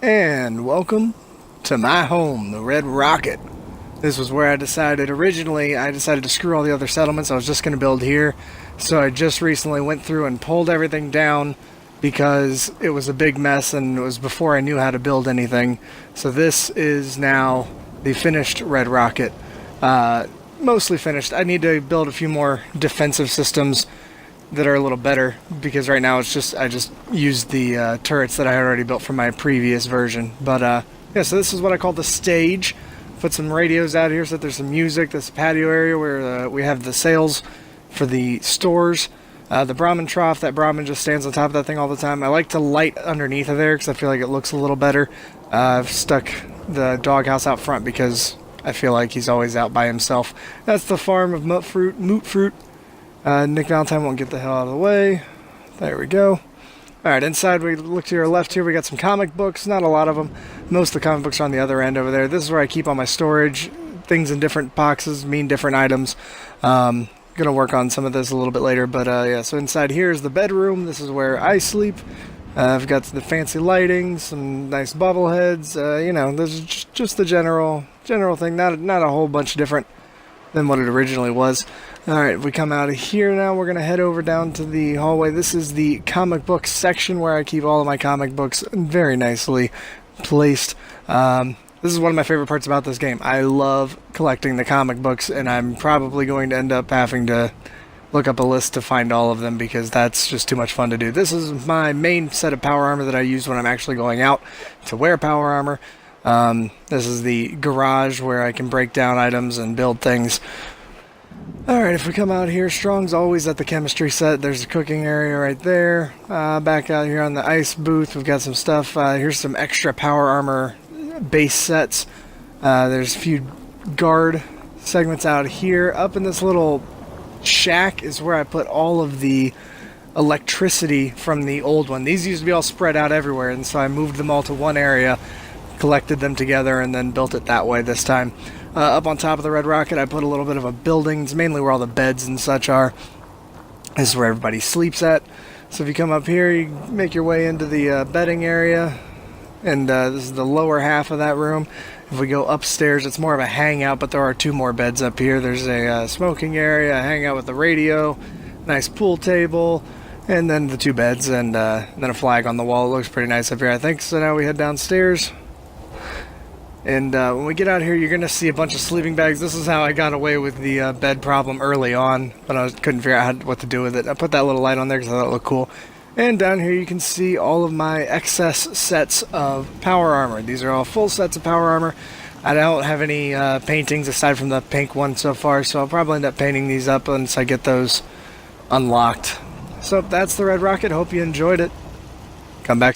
And welcome to my home, the Red Rocket. This was where I decided to screw all the other settlements. I was just going to build here. So I just recently went through and pulled everything down because it was a big mess and it was before I knew how to build anything. So this is now the finished Red Rocket. Mostly finished. I need to build a few more defensive systems that are a little better, because right now it's just I just used the turrets that I had already built from my previous version. But yeah, so this is what I call the stage. Put some radios out here so that there's some music. This patio area where we have the sales for the stores. The Brahmin trough, that Brahmin just stands on top of that thing all the time. I like to light underneath of there because I feel like it looks a little better. I've stuck the doghouse out front because I feel like he's always out by himself. That's the farm of Moot Fruit. Nick Valentine won't get the hell out of the way. There we go. Alright, inside we look to your left here, we got some comic books. Not a lot of them. Most of the comic books are on the other end over there. This is where I keep all my storage. Things in different boxes mean different items. Gonna work on some of this a little bit later, but yeah, so inside here is the bedroom. This is where I sleep. I've got the fancy lighting, some nice bobbleheads. You know, this is just the general thing. Not a whole bunch different than what it originally was. Alright, if we come out of here now, we're going to head over down to the hallway. This is the comic book section where I keep all of my comic books very nicely placed. This is one of my favorite parts about this game. I love collecting the comic books, and I'm probably going to end up having to look up a list to find all of them because that's just too much fun to do. This is my main set of power armor that I use when I'm actually going out to wear power armor. This is the garage where I can break down items and build things. Alright, if we come out here, Strong's always at the chemistry set. There's a cooking area right there. Back out here on the ice booth, we've got some stuff. Here's some extra power armor base sets. There's a few guard segments out here. Up in this little shack is where I put all of the electricity from the old one. These used to be all spread out everywhere, and so I moved them all to one area, collected them together, and then built it that way this time. Up on top of the Red Rocket, I put a little bit of a building. It's mainly where all the beds and such are. This is where everybody sleeps at. So if you come up here, you make your way into the bedding area, and this is the lower half of that room. If we go upstairs, it's more of a hangout, but there are two more beds up here. There's a smoking area, a hangout with the radio, nice pool table, and then the two beds, and then a flag on the wall. It looks pretty nice up here, I think. So now we head downstairs. And when we get out here, you're going to see a bunch of sleeping bags. This is how I got away with the bed problem early on, but I couldn't figure out what to do with it. I put that little light on there because I thought it looked cool. And down here you can see all of my excess sets of power armor. These are all full sets of power armor. I don't have any paintings aside from the pink one so far, so I'll probably end up painting these up once I get those unlocked. So that's the Red Rocket. Hope you enjoyed it. Come back.